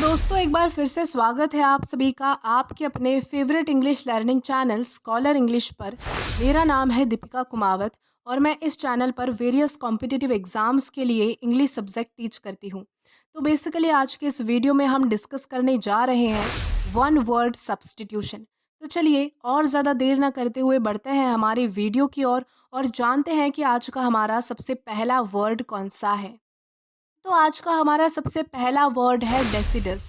दोस्तों, एक बार फिर से स्वागत है आप सभी का आपके अपने favourite English learning channel scholar English पर। मेरा नाम है दीपिका कुमावत और मैं इस चैनल पर वेरियस कॉम्पिटिटिव एग्जाम्स के लिए इंग्लिश सब्जेक्ट टीच करती हूँ। तो बेसिकली आज के इस वीडियो में हम डिस्कस करने जा रहे हैं वन वर्ड सब्स्टिट्यूशन। तो चलिए और ज़्यादा देर ना करते हुए बढ़ते हैं हमारी वीडियो की ओर और जानते हैं कि आज का हमारा सबसे पहला वर्ड कौन सा है। तो आज का हमारा सबसे पहला वर्ड है डेसिडस।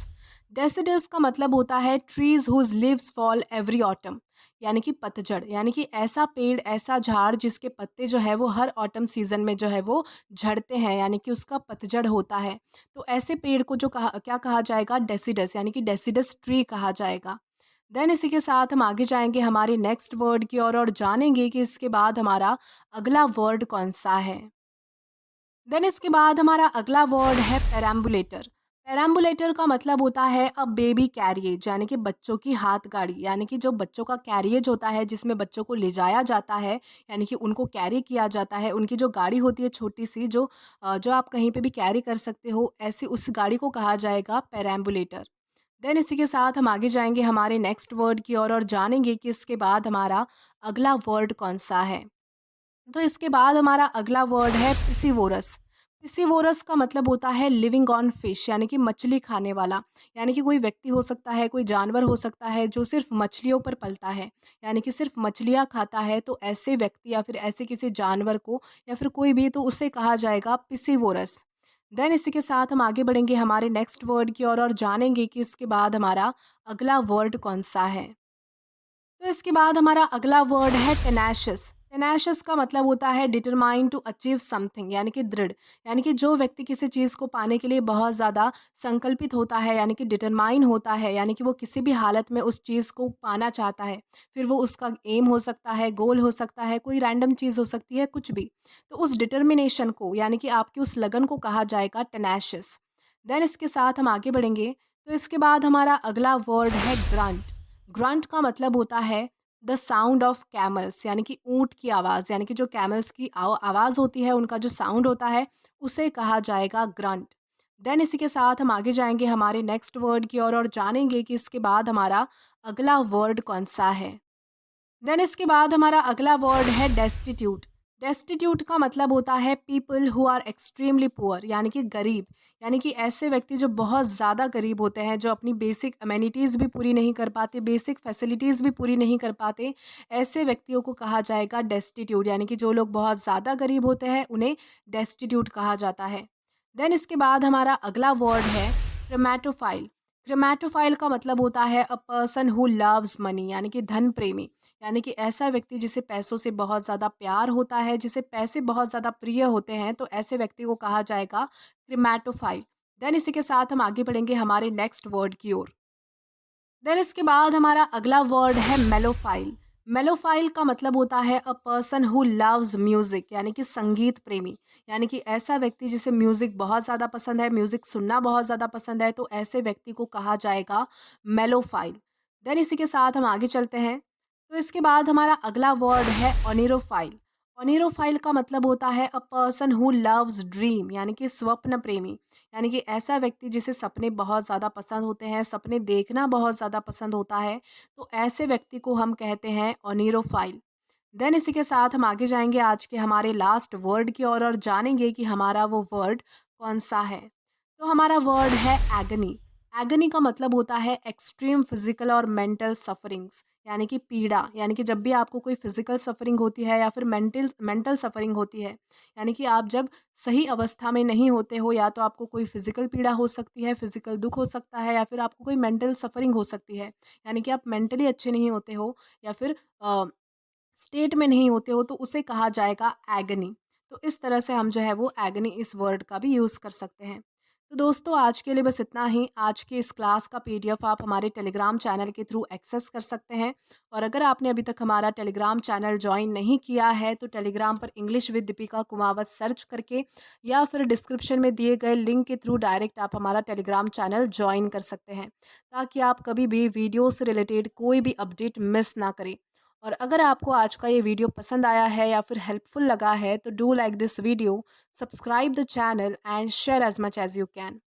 डेसिडस का मतलब होता है trees whose leaves fall every autumn, यानी कि पतझड़, यानी कि ऐसा पेड़ ऐसा झाड़ जिसके पत्ते जो है वो हर ऑटम सीजन में जो है वो झड़ते हैं, यानी कि उसका पतझड़ होता है। तो ऐसे पेड़ को जो क्या कहा जाएगा, डेसिडस, यानी कि डेसिडस ट्री कहा जाएगा। देन इसी के साथ हम आगे जाएंगे हमारे नेक्स्ट वर्ड की ओर और जानेंगे कि इसके बाद हमारा अगला वर्ड कौन सा है। देन इसके बाद हमारा अगला वर्ड है पेराम्बुलेटर। पेराम्बुलेटर का मतलब होता है अ बेबी कैरियज, यानी कि बच्चों की हाथ गाड़ी, यानी कि जो बच्चों का कैरियज होता है जिसमें बच्चों को ले जाया जाता है, यानी कि उनको कैरी किया जाता है। उनकी जो गाड़ी होती है छोटी सी, जो आप कहीं पे भी कैरी कर सकते हो, ऐसी उस गाड़ी को कहा जाएगा पेराम्बुलेटर। देन इसी के साथ हम आगे जाएंगे हमारे नेक्स्ट वर्ड की ओर और जानेंगे कि इसके बाद हमारा अगला वर्ड कौन सा है। तो इसके बाद हमारा अगला वर्ड है पिसीवोरस। पिसीवोरस का मतलब होता है लिविंग ऑन फिश, यानी कि मछली खाने वाला। यानी कि कोई व्यक्ति हो सकता है, कोई जानवर हो सकता है जो सिर्फ मछलियों पर पलता है, यानी कि सिर्फ मछलियाँ खाता है। तो ऐसे व्यक्ति या फिर ऐसे किसी जानवर को या फिर कोई भी, तो उसे कहा जाएगा पिसीवोरस। देन इसी के साथ हम आगे बढ़ेंगे हमारे नेक्स्ट वर्ड की ओर और जानेंगे कि इसके बाद हमारा अगला वर्ड कौन सा है। तो इसके बाद हमारा अगला वर्ड है टेनाशियस। टेनाशियस का मतलब होता है डिटरमाइन टू अचीव समथिंग, यानी कि दृढ़, यानी कि जो व्यक्ति किसी चीज़ को पाने के लिए बहुत ज़्यादा संकल्पित होता है, यानी कि डिटरमाइन होता है, यानी कि वो किसी भी हालत में उस चीज़ को पाना चाहता है। फिर वो उसका एम हो सकता है, गोल हो सकता है, कोई रैंडम चीज़ हो सकती है, कुछ भी। तो उस डिटर्मिनेशन को, यानी कि आपकी उस लगन को कहा जाएगा टेनाशियस। देन इसके साथ हम आगे बढ़ेंगे। तो इसके बाद हमारा अगला वर्ड है ग्रांट। ग्रंट का मतलब होता है द साउंड ऑफ कैमल्स, यानी कि ऊंट की आवाज़, यानी कि जो कैमल्स की आवाज़ होती है, उनका जो साउंड होता है, उसे कहा जाएगा ग्रंट। देन इसी के साथ हम आगे जाएंगे हमारे नेक्स्ट वर्ड की ओर और जानेंगे कि इसके बाद हमारा अगला वर्ड कौन सा है। देन इसके बाद हमारा अगला वर्ड है डेस्टिट्यूट। डेस्टिट्यूट का मतलब होता है people who are extremely poor, यानी कि गरीब, यानी कि ऐसे व्यक्ति जो बहुत ज़्यादा गरीब होते हैं, जो अपनी बेसिक अमेनिटीज़ भी पूरी नहीं कर पाते, बेसिक फैसिलिटीज़ भी पूरी नहीं कर पाते। ऐसे व्यक्तियों को कहा जाएगा डेस्टिट्यूट, यानी कि जो लोग बहुत ज़्यादा गरीब होते हैं उन्हें डेस्टिट्यूट कहा जाता है। देन इसके बाद हमारा अगला वर्ड है क्रेमेटोफाइल। क्रेमेटोफाइल का मतलब होता है a person who loves money, यानी कि धन प्रेमी, यानी कि ऐसा व्यक्ति जिसे पैसों से बहुत ज़्यादा प्यार होता है, जिसे पैसे बहुत ज़्यादा प्रिय होते हैं, तो ऐसे व्यक्ति को कहा जाएगा क्रेमेटोफाइल। देन इसी के साथ हम आगे बढ़ेंगे हमारे नेक्स्ट वर्ड की ओर। देन इसके बाद हमारा अगला वर्ड है मेलोफाइल। मेलोफाइल का मतलब होता है a person who loves music, यानी कि संगीत प्रेमी, यानी कि ऐसा व्यक्ति जिसे म्यूज़िक बहुत ज़्यादा पसंद है, म्यूज़िक सुनना बहुत ज़्यादा पसंद है, तो ऐसे व्यक्ति को कहा जाएगा मेलोफाइल। देन इसी के साथ हम आगे चलते हैं। तो इसके बाद हमारा अगला वर्ड है ओनिरोफाइल। ओनिरोफाइल का मतलब होता है a person who loves dream, यानी कि स्वप्न प्रेमी, यानी कि ऐसा व्यक्ति जिसे सपने बहुत ज़्यादा पसंद होते हैं, सपने देखना बहुत ज़्यादा पसंद होता है, तो ऐसे व्यक्ति को हम कहते हैं ओनिरोफाइल। देन इसी के साथ हम आगे जाएंगे आज के हमारे लास्ट वर्ड की ओर और जानेंगे कि हमारा वो वर्ड कौन सा है। तो हमारा वर्ड है एगनी। एगनी का मतलब होता है एक्सट्रीम फिजिकल और मेंटल सफरिंग्स, यानी कि पीड़ा, यानी कि जब भी आपको कोई फिजिकल सफरिंग होती है या फिर मेंटल मेंटल सफरिंग होती है, यानी कि आप जब सही अवस्था में नहीं होते हो, या तो आपको कोई फिजिकल पीड़ा हो सकती है, फिजिकल दुख हो सकता है, या फिर आपको कोई मेंटल सफरिंग हो सकती है, यानी कि आप मेंटली अच्छे नहीं होते हो या फिर स्टेट में नहीं होते हो, तो उसे कहा जाएगा एगनी। तो इस तरह से हम जो है वो एगनी इस वर्ड का भी यूज़ कर सकते हैं। तो दोस्तों, आज के लिए बस इतना ही। आज के इस क्लास का पीडीएफ आप हमारे टेलीग्राम चैनल के थ्रू एक्सेस कर सकते हैं। और अगर आपने अभी तक हमारा टेलीग्राम चैनल ज्वाइन नहीं किया है, तो टेलीग्राम पर English with Deepika Kumawat search करके या फिर डिस्क्रिप्शन में दिए गए लिंक के थ्रू डायरेक्ट आप हमारा टेलीग्राम चैनल ज्वाइन कर सकते हैं, ताकि आप कभी भी वीडियो से रिलेटेड कोई भी अपडेट मिस ना करें। और अगर आपको आज का ये वीडियो पसंद आया है या फिर हेल्पफुल लगा है, तो do like this video, subscribe the channel and share as much as you can.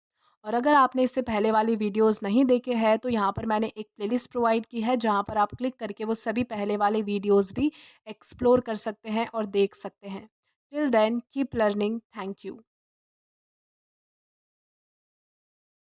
और अगर आपने इससे पहले वाली वीडियोज़ नहीं देखे हैं तो यहाँ पर मैंने एक प्लेलिस्ट प्रोवाइड की है, जहाँ पर आप क्लिक करके वो सभी पहले वाले वीडियोज़ भी एक्सप्लोर कर सकते हैं और देख सकते हैं। Till then keep learning. Thank you.